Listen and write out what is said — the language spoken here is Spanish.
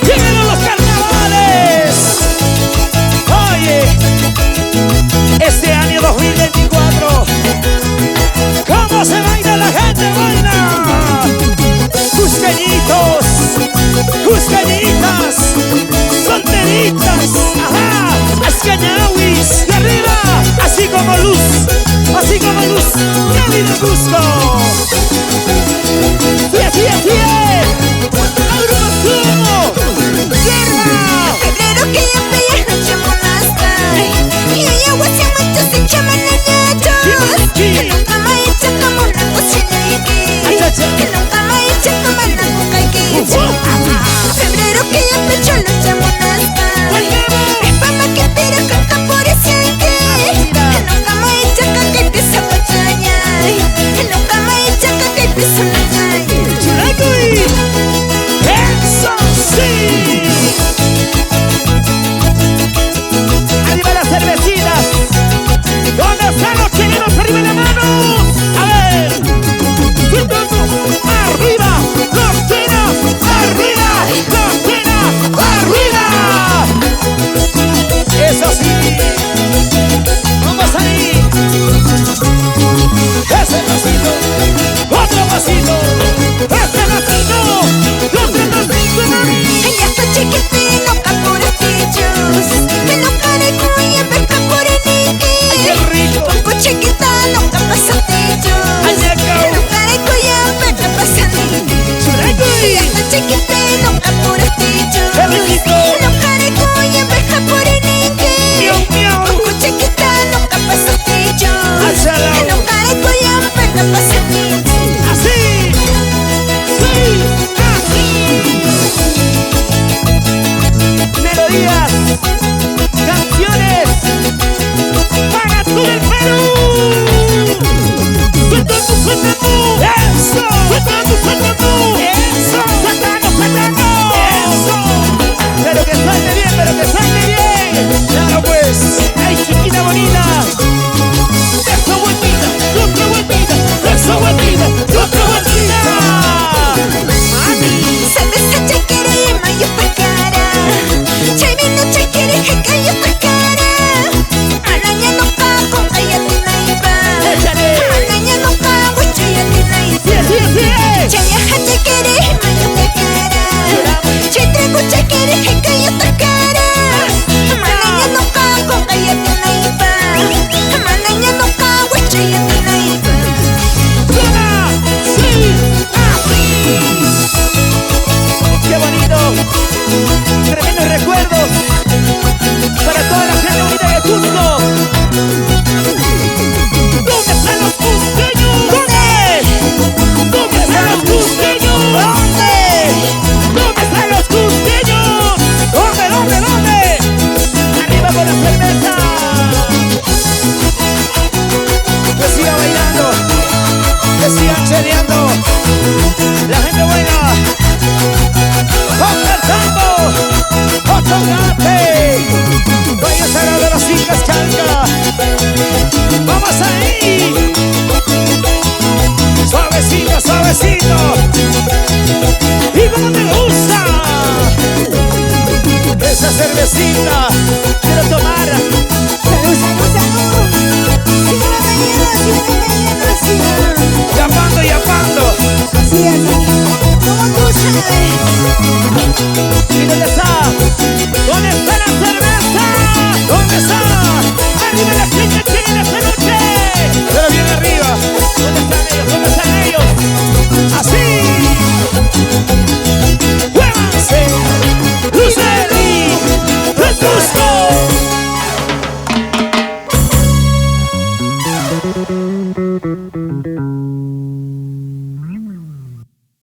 ¡Vienen los carnavales! Oye, este año 2024, ¿cómo se baila la gente? ¡Baila! Cusqueñitos, cusqueñitas, solteritas, ajá, ascañawis, de arriba, así como luz, ¡qué lindo Cusco! ¡Fie, fie, fie! ¡Agrupación! ¡Tierra! Febrero que ya veía noche monasta y hay agua sin muchos se llaman añatos que nunca me echa como una cocina que nunca me echa como una coca y febrero que ya pecho noche monasta es fama que tira caca por ese que nunca me echa caca y pisa pachaña que nunca me echa caca y pisa pachaña. ¡Eso sí! ¡Arriba las cervecitas! ¿Dónde están los chilenos? ¡Arriba las manos! ¡A ver! ¡Arriba! ¡Los chinos! ¡Arriba! ¡Los chinos! ¡Arriba! ¡Eso sí! ¡Vamos ahí! ¡Ese pasito! ¡Otro pasito! ¡Este pasito! ¡Otro pasito! Ella está chiquitina, capura tichos me lo cargo y en vez capura ¡Qué niki rico! Pompo chiquita, nunca pasa tichos ¡Ay, me lo cargo y en vez que pasa niki Ella está chiquitina, capura tichos ¡Qué riquito! me lo cargo y en vez que capura niki ¡Miau, miau! Pompo chiquita, nunca pasa tichos ¡Álzalo! me lo cargo y en vez que pasa niki ¡Así! ¡Sí! ¡Así! Melodías, canciones para todo el Perú. ¡Suéltalo, suéltalo! ¡Eso! ¡Suéltalo, suéltalo! ¡Eso! ¡Suéltalo, suéltalo! ¡Eso! ¡Pero que suelte bien, pero que suelte bien! ¡Claro pues! ¡Ay, chiquita bonita! ¡Eso, vueltita! ¡Otra vueltita! ¡Eso, vueltita! ¡Otra vueltita! ¡Mami! Cerveza chequera y mayo pa' cara Chay vino chequera y jecayo pa' cara Araña no cago, callatina y pa ¡Échale! Araña no cago, chayatina y ¡Sí, sí, sí! Chayaja chequera y mayo pa' cara Chay trago chequera y jecayo pa' cara Araña no cago, callatina y pa Araña no cago, chayatina y pa ¡Suena! ¡Sí! ¡Así! ¡Qué bonito! Tremendos recuerdos para toda la gente bonita de Cusco. ¿Dónde están los cusqueños? ¿Dónde? ¿Dónde están los cusqueños? ¿Dónde? ¿Dónde están los cusqueños? ¿Dónde, dónde, dónde? ¡Arriba con la cerveza! Que siga bailando, que sigan cheleando. La gente buena. ¡Ponga el tambo! ¡Otro gate! ¡Vaya sagrado de los Incas Chalca! ¡Vamos ahí! ¡Suavecito, suavecito! ¡Y como te gusta! ¡Esa cervecita! ¡Quiero tomar! Salud, salud, salud Sígueme bailando, ¡Yapando, yapando! así, como tú sabes ¡Mira